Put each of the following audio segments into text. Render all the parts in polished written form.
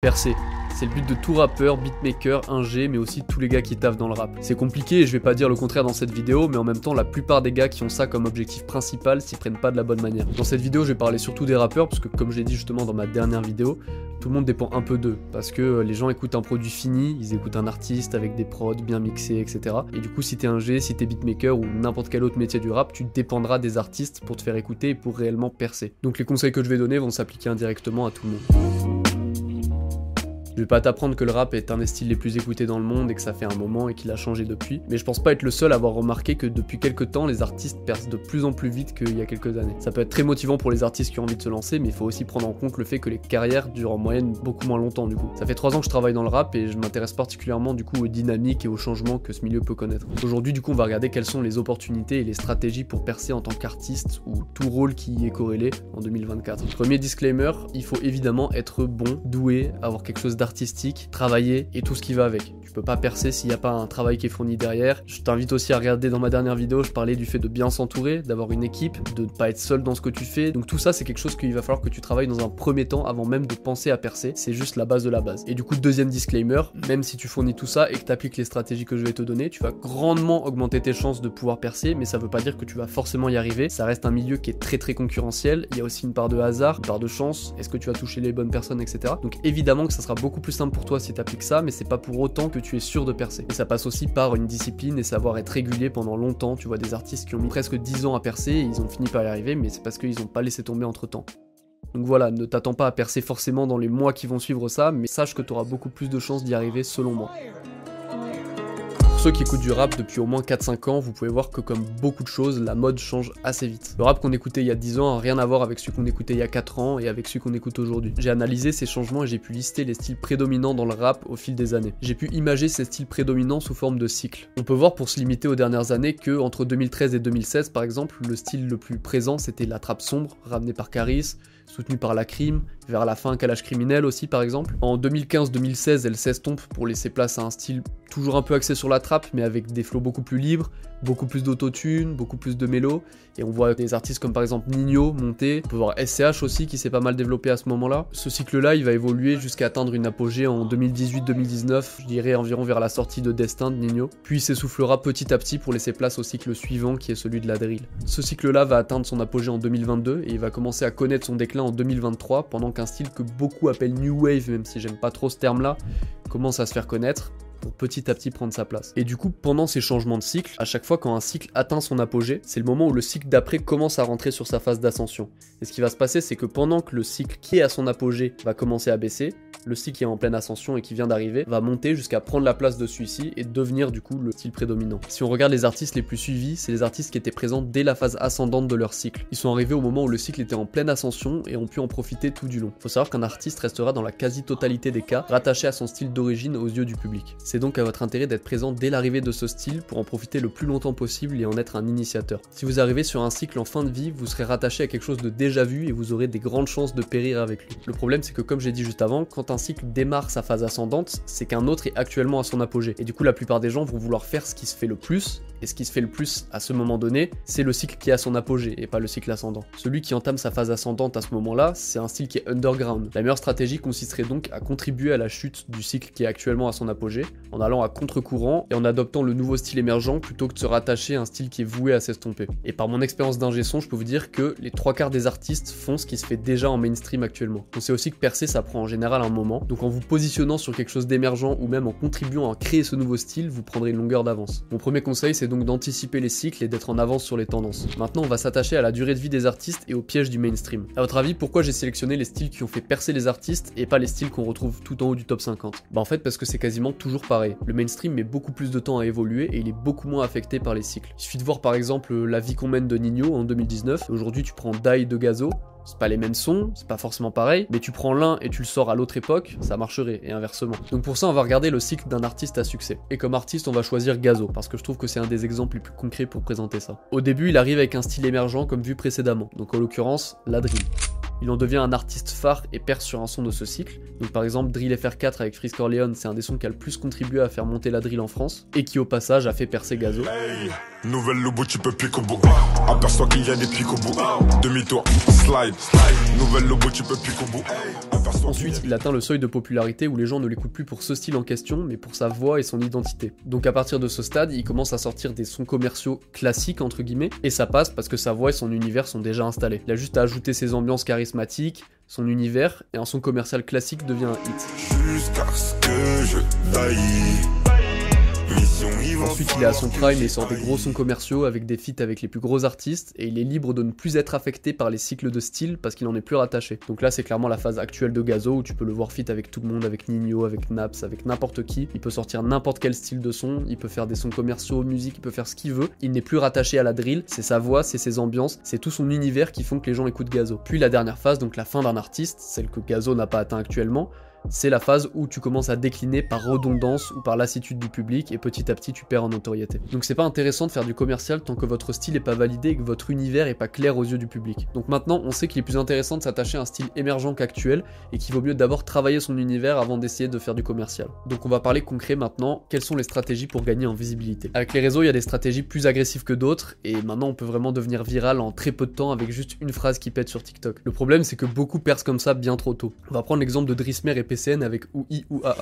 Percer. C'est le but de tout rappeur, beatmaker, ingé, mais aussi tous les gars qui taffent dans le rap. C'est compliqué et je vais pas dire le contraire dans cette vidéo, mais en même temps la plupart des gars qui ont ça comme objectif principal s'y prennent pas de la bonne manière. Dans cette vidéo je vais parler surtout des rappeurs, parce que comme je l'ai dit justement dans ma dernière vidéo, tout le monde dépend un peu d'eux, parce que les gens écoutent un produit fini, ils écoutent un artiste avec des prods bien mixés, etc. Et du coup si t'es ingé, si t'es beatmaker ou n'importe quel autre métier du rap, tu dépendras des artistes pour te faire écouter et pour réellement percer. Donc les conseils que je vais donner vont s'appliquer indirectement à tout le monde. Je vais pas t'apprendre que le rap est un des styles les plus écoutés dans le monde et que ça fait un moment et qu'il a changé depuis, mais je pense pas être le seul à avoir remarqué que depuis quelques temps, les artistes percent de plus en plus vite qu'il y a quelques années. Ça peut être très motivant pour les artistes qui ont envie de se lancer, mais il faut aussi prendre en compte le fait que les carrières durent en moyenne beaucoup moins longtemps du coup. Ça fait 3 ans que je travaille dans le rap et je m'intéresse particulièrement du coup aux dynamiques et aux changements que ce milieu peut connaître. Aujourd'hui du coup on va regarder quelles sont les opportunités et les stratégies pour percer en tant qu'artiste ou tout rôle qui y est corrélé en 2024. Premier disclaimer, il faut évidemment être bon, doué, avoir quelque chose artistique, travailler et tout ce qui va avec. Tu peux pas percer s'il n'y a pas un travail qui est fourni derrière. Je t'invite aussi à regarder dans ma dernière vidéo, je parlais du fait de bien s'entourer, d'avoir une équipe, de ne pas être seul dans ce que tu fais. Donc tout ça c'est quelque chose qu'il va falloir que tu travailles dans un premier temps avant même de penser à percer. C'est juste la base de la base. Et du coup deuxième disclaimer, même si tu fournis tout ça et que tu appliques les stratégies que je vais te donner, tu vas grandement augmenter tes chances de pouvoir percer, mais ça veut pas dire que tu vas forcément y arriver. Ça reste un milieu qui est très concurrentiel. Il y a aussi une part de hasard, une part de chance. Est-ce que tu vas toucher les bonnes personnes, etc. Donc évidemment que ça sera beaucoup plus simple pour toi si tu appliques ça, mais c'est pas pour autant que tu es sûr de percer. Et ça passe aussi par une discipline et savoir être régulier pendant longtemps. Tu vois des artistes qui ont mis presque 10 ans à percer et ils ont fini par y arriver, mais c'est parce qu'ils ont pas laissé tomber entre temps. Donc voilà, ne t'attends pas à percer forcément dans les mois qui vont suivre ça, mais sache que tu auras beaucoup plus de chances d'y arriver selon moi. Pour ceux qui écoutent du rap depuis au moins 4-5 ans, vous pouvez voir que comme beaucoup de choses, la mode change assez vite. Le rap qu'on écoutait il y a 10 ans n'a rien à voir avec celui qu'on écoutait il y a 4 ans et avec celui qu'on écoute aujourd'hui. J'ai analysé ces changements et j'ai pu lister les styles prédominants dans le rap au fil des années. J'ai pu imager ces styles prédominants sous forme de cycles. On peut voir pour se limiter aux dernières années que entre 2013 et 2016 par exemple, le style le plus présent c'était la trappe sombre, ramenée par Caris, soutenu par la crime, vers la fin Kalash Criminel aussi par exemple. En 2015-2016, elle s'estompe pour laisser place à un style toujours un peu axé sur la trappe, mais avec des flows beaucoup plus libres, beaucoup plus d'autotune, beaucoup plus de mélo, et on voit des artistes comme par exemple Ninho monter, on peut voir SCH aussi qui s'est pas mal développé à ce moment-là. Ce cycle-là, il va évoluer jusqu'à atteindre une apogée en 2018-2019, je dirais environ vers la sortie de Destin de Ninho, puis il s'essoufflera petit à petit pour laisser place au cycle suivant qui est celui de la drill. Ce cycle-là va atteindre son apogée en 2022, et il va commencer à connaître son déclin en 2023, pendant qu'un style que beaucoup appellent New Wave, même si j'aime pas trop ce terme-là, commence à se faire connaître, pour petit à petit prendre sa place. Et du coup, pendant ces changements de cycle, à chaque fois quand un cycle atteint son apogée, c'est le moment où le cycle d'après commence à rentrer sur sa phase d'ascension. Et ce qui va se passer, c'est que pendant que le cycle qui est à son apogée va commencer à baisser, le cycle qui est en pleine ascension et qui vient d'arriver va monter jusqu'à prendre la place de celui-ci et devenir du coup le style prédominant. Si on regarde les artistes les plus suivis, c'est les artistes qui étaient présents dès la phase ascendante de leur cycle. Ils sont arrivés au moment où le cycle était en pleine ascension et ont pu en profiter tout du long. Faut savoir qu'un artiste restera dans la quasi-totalité des cas rattaché à son style d'origine aux yeux du public. C'est donc à votre intérêt d'être présent dès l'arrivée de ce style pour en profiter le plus longtemps possible et en être un initiateur. Si vous arrivez sur un cycle en fin de vie, vous serez rattaché à quelque chose de déjà vu et vous aurez des grandes chances de périr avec lui. Le problème c'est que comme j'ai dit juste avant, quand un cycle démarre sa phase ascendante, c'est qu'un autre est actuellement à son apogée. Et du coup la plupart des gens vont vouloir faire ce qui se fait le plus, et ce qui se fait le plus à ce moment donné, c'est le cycle qui est à son apogée et pas le cycle ascendant. Celui qui entame sa phase ascendante à ce moment-là, c'est un style qui est underground. La meilleure stratégie consisterait donc à contribuer à la chute du cycle qui est actuellement à son apogée, en allant à contre-courant et en adoptant le nouveau style émergent plutôt que de se rattacher à un style qui est voué à s'estomper. Et par mon expérience d'ingé son, je peux vous dire que les 3/4 des artistes font ce qui se fait déjà en mainstream actuellement. On sait aussi que percer ça prend en général un moment, donc en vous positionnant sur quelque chose d'émergent ou même en contribuant à créer ce nouveau style, vous prendrez une longueur d'avance. Mon premier conseil c'est donc d'anticiper les cycles et d'être en avance sur les tendances. Maintenant on va s'attacher à la durée de vie des artistes et au piège du mainstream. À votre avis, pourquoi j'ai sélectionné les styles qui ont fait percer les artistes et pas les styles qu'on retrouve tout en haut du top 50? Bah en fait parce que c'est quasiment toujours pareil. Le mainstream met beaucoup plus de temps à évoluer et il est beaucoup moins affecté par les cycles. Il suffit de voir par exemple La vie qu'on mène de Ninho en 2019, aujourd'hui tu prends Die de Gazo, c'est pas les mêmes sons, c'est pas forcément pareil, mais tu prends l'un et tu le sors à l'autre époque, ça marcherait, et inversement. Donc pour ça, on va regarder le cycle d'un artiste à succès. Et comme artiste, on va choisir Gazo, parce que je trouve que c'est un des exemples les plus concrets pour présenter ça. Au début, il arrive avec un style émergent comme vu précédemment, donc en l'occurrence, la drill. Il en devient un artiste phare et perce sur un son de ce cycle. Donc par exemple Drill FR4 avec Frisk Orleans, c'est un des sons qui a le plus contribué à faire monter la drill en France, et qui au passage a fait percer Gazo. Nouvelle lobo, tu peux piquer au bout. Aperçois qu'il y a des pics au bout. Demi-tour, slide. Nouvelle lobo, tu peux piquer au bout. Ensuite, il atteint le seuil de popularité où les gens ne l'écoutent plus pour ce style en question, mais pour sa voix et son identité. Donc à partir de ce stade, il commence à sortir des sons commerciaux classiques, entre guillemets, et ça passe parce que sa voix et son univers sont déjà installés. Il a juste à ajouter ses ambiances charismatiques, son univers, et un son commercial classique devient un hit. Jusqu'à ce que je taille. Ensuite, il est à son prime et il sort des gros sons commerciaux avec des feats avec les plus gros artistes, et il est libre de ne plus être affecté par les cycles de style parce qu'il en est plus rattaché. Donc là, c'est clairement la phase actuelle de Gazo où tu peux le voir feat avec tout le monde, avec Nino, avec Naps, avec n'importe qui. Il peut sortir n'importe quel style de son, il peut faire des sons commerciaux, musique, il peut faire ce qu'il veut. Il n'est plus rattaché à la drill, c'est sa voix, c'est ses ambiances, c'est tout son univers qui font que les gens écoutent Gazo. Puis la dernière phase, donc la fin d'un artiste, celle que Gazo n'a pas atteint actuellement, c'est la phase où tu commences à décliner par redondance ou par lassitude du public et petit à petit tu perds en notoriété. Donc c'est pas intéressant de faire du commercial tant que votre style est pas validé et que votre univers est pas clair aux yeux du public. Donc maintenant on sait qu'il est plus intéressant de s'attacher à un style émergent qu'actuel et qu'il vaut mieux d'abord travailler son univers avant d'essayer de faire du commercial. Donc on va parler concret maintenant, quelles sont les stratégies pour gagner en visibilité. Avec les réseaux il y a des stratégies plus agressives que d'autres et maintenant on peut vraiment devenir viral en très peu de temps avec juste une phrase qui pète sur TikTok. Le problème c'est que beaucoup percent comme ça bien trop tôt. On va prendre l'exemple de Drismer et PCN avec OUI ou AA.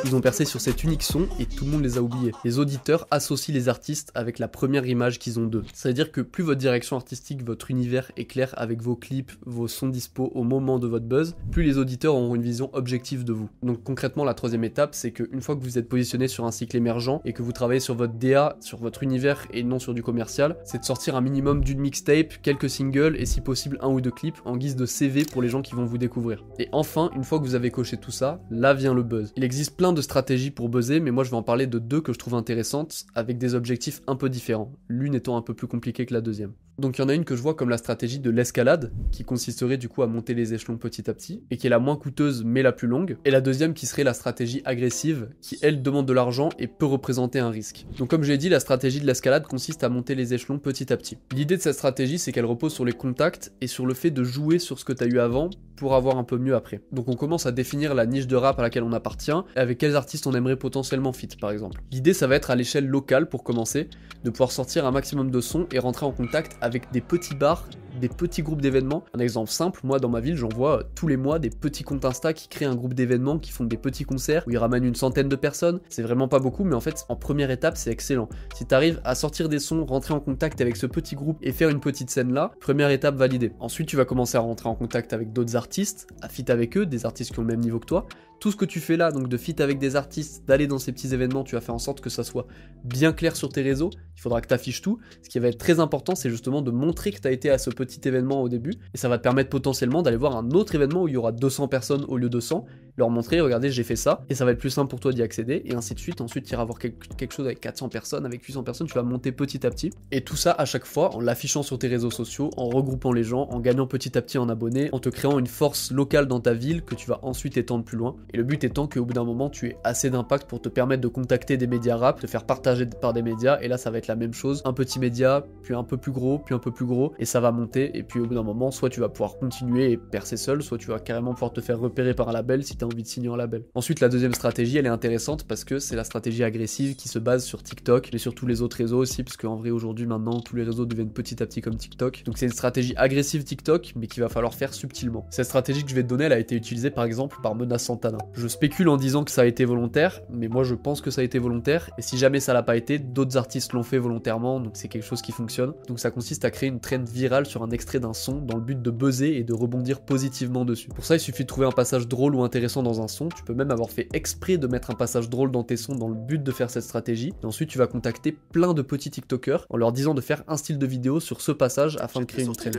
Ils ont percé sur cet unique son et tout le monde les a oubliés. Les auditeurs associent les artistes avec la première image qu'ils ont d'eux. Ça veut dire que plus votre direction artistique, votre univers est clair avec vos clips, vos sons dispo au moment de votre buzz, plus les auditeurs auront une vision objective de vous. Donc concrètement, la troisième étape, c'est qu'une fois que vous êtes positionné sur un cycle émergent et que vous travaillez sur votre DA, sur votre univers et non sur du commercial, c'est de sortir un minimum d'une mixtape, quelques singles et si possible un ou deux clips en guise de CV pour les gens qui vont vous découvrir. Et enfin, une fois que vous avez coché tout ça, là vient le buzz. Il existe plein de stratégies pour buzzer, mais moi je vais en parler de deux que je trouve intéressantes, avec des objectifs un peu différents, l'une étant un peu plus compliquée que la deuxième. Donc il y en a une que je vois comme la stratégie de l'escalade, qui consisterait du coup à monter les échelons petit à petit, et qui est la moins coûteuse mais la plus longue, et la deuxième qui serait la stratégie agressive, qui elle demande de l'argent et peut représenter un risque. Donc comme je l'ai dit, la stratégie de l'escalade consiste à monter les échelons petit à petit. L'idée de cette stratégie, c'est qu'elle repose sur les contacts et sur le fait de jouer sur ce que tu as eu avant pour avoir un peu mieux après. Donc on commence à définir la niche de rap à laquelle on appartient, et avec quels artistes on aimerait potentiellement feat par exemple. L'idée ça va être à l'échelle locale pour commencer, de pouvoir sortir un maximum de sons et rentrer en contact avec des petits bars, des petits groupes d'événements. Un exemple simple, moi dans ma ville j'en vois tous les mois des petits comptes Insta qui créent un groupe d'événements, qui font des petits concerts où ils ramènent une centaine de personnes. C'est vraiment pas beaucoup mais en fait en première étape c'est excellent. Si t'arrives à sortir des sons, rentrer en contact avec ce petit groupe et faire une petite scène là, première étape validée. Ensuite tu vas commencer à rentrer en contact avec d'autres artistes, à feat avec eux, des artistes qui ont le même niveau que toi. Tout ce que tu fais là, donc de feat avec des artistes, d'aller dans ces petits événements, tu vas faire en sorte que ça soit bien clair sur tes réseaux. Il faudra que tu affiches tout. Ce qui va être très important, c'est justement de montrer que tu as été à ce petit événement au début. Et ça va te permettre potentiellement d'aller voir un autre événement où il y aura 200 personnes au lieu de 100. Leur montrer, regardez, j'ai fait ça. Et ça va être plus simple pour toi d'y accéder. Et ainsi de suite. Ensuite, tu iras voir quelque chose avec 400 personnes, avec 800 personnes. Tu vas monter petit à petit. Et tout ça à chaque fois en l'affichant sur tes réseaux sociaux, en regroupant les gens, en gagnant petit à petit en abonnés, en te créant une force locale dans ta ville que tu vas ensuite étendre plus loin. Et le but étant qu'au bout d'un moment, tu aies assez d'impact pour te permettre de contacter des médias rap, te faire partager par des médias. Et là, ça va être la même chose. Un petit média, puis un peu plus gros, puis un peu plus gros. Et ça va monter. Et puis au bout d'un moment, soit tu vas pouvoir continuer et percer seul, soit tu vas carrément pouvoir te faire repérer par un label si tu as envie de signer un label. Ensuite, la deuxième stratégie, elle est intéressante parce que c'est la stratégie agressive qui se base sur TikTok, mais sur tous les autres réseaux aussi, parce qu'en vrai, aujourd'hui, maintenant, tous les réseaux deviennent petit à petit comme TikTok. Donc c'est une stratégie agressive TikTok, mais qu'il va falloir faire subtilement. Cette stratégie que je vais te donner, elle a été utilisée par exemple par Menace Santana. Je spécule en disant que ça a été volontaire, mais moi je pense que ça a été volontaire, et si jamais ça l'a pas été, d'autres artistes l'ont fait volontairement, donc c'est quelque chose qui fonctionne. Donc ça consiste à créer une trend virale sur un extrait d'un son, dans le but de buzzer et de rebondir positivement dessus. Pour ça, il suffit de trouver un passage drôle ou intéressant dans un son, tu peux même avoir fait exprès de mettre un passage drôle dans tes sons dans le but de faire cette stratégie, et ensuite tu vas contacter plein de petits TikTokers en leur disant de faire un style de vidéo sur ce passage afin de créer une trend.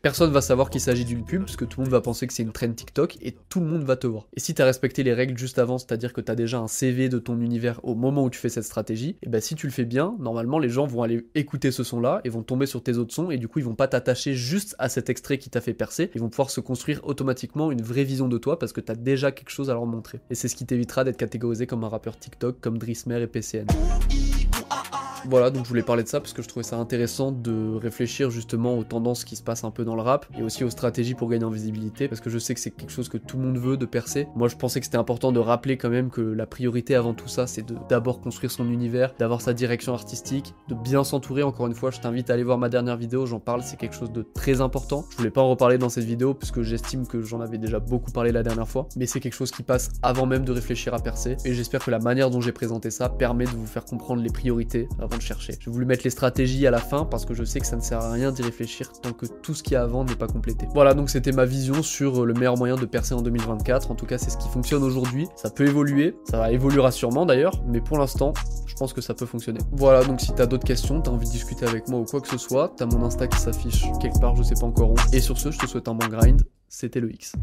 Personne va savoir qu'il s'agit d'une pub, parce que tout le monde va penser que c'est une trend TikTok, et tout le monde va te voir. Et si t'as respecté les règles juste avant, c'est-à-dire que t'as déjà un CV de ton univers au moment où tu fais cette stratégie, et bah si tu le fais bien, normalement les gens vont aller écouter ce son-là, et vont tomber sur tes autres sons, et du coup ils vont pas t'attacher juste à cet extrait qui t'a fait percer, ils vont pouvoir se construire automatiquement une vraie vision de toi, parce que t'as déjà quelque chose à leur montrer. Et c'est ce qui t'évitera d'être catégorisé comme un rappeur TikTok, comme Drismer et PCN. Voilà, donc je voulais parler de ça parce que je trouvais ça intéressant de réfléchir justement aux tendances qui se passent un peu dans le rap et aussi aux stratégies pour gagner en visibilité, parce que je sais que c'est quelque chose que tout le monde veut, de percer. Moi je pensais que c'était important de rappeler quand même que la priorité avant tout ça, c'est de d'abord construire son univers, d'avoir sa direction artistique, de bien s'entourer. Encore une fois, je t'invite à aller voir ma dernière vidéo, j'en parle, c'est quelque chose de très important. Je voulais pas en reparler dans cette vidéo puisque j'estime que j'en avais déjà beaucoup parlé la dernière fois, mais c'est quelque chose qui passe avant même de réfléchir à percer, et j'espère que la manière dont j'ai présenté ça permet de vous faire comprendre les priorités avant de chercher. J'ai voulu mettre les stratégies à la fin parce que je sais que ça ne sert à rien d'y réfléchir tant que tout ce qu'il y a avant n'est pas complété. Voilà, donc c'était ma vision sur le meilleur moyen de percer en 2024. En tout cas, c'est ce qui fonctionne aujourd'hui. Ça peut évoluer, ça évoluera sûrement d'ailleurs, mais pour l'instant, je pense que ça peut fonctionner. Voilà, donc si t'as d'autres questions, t'as envie de discuter avec moi ou quoi que ce soit, t'as mon Insta qui s'affiche quelque part, je sais pas encore où. Et sur ce, je te souhaite un bon grind. C'était le X.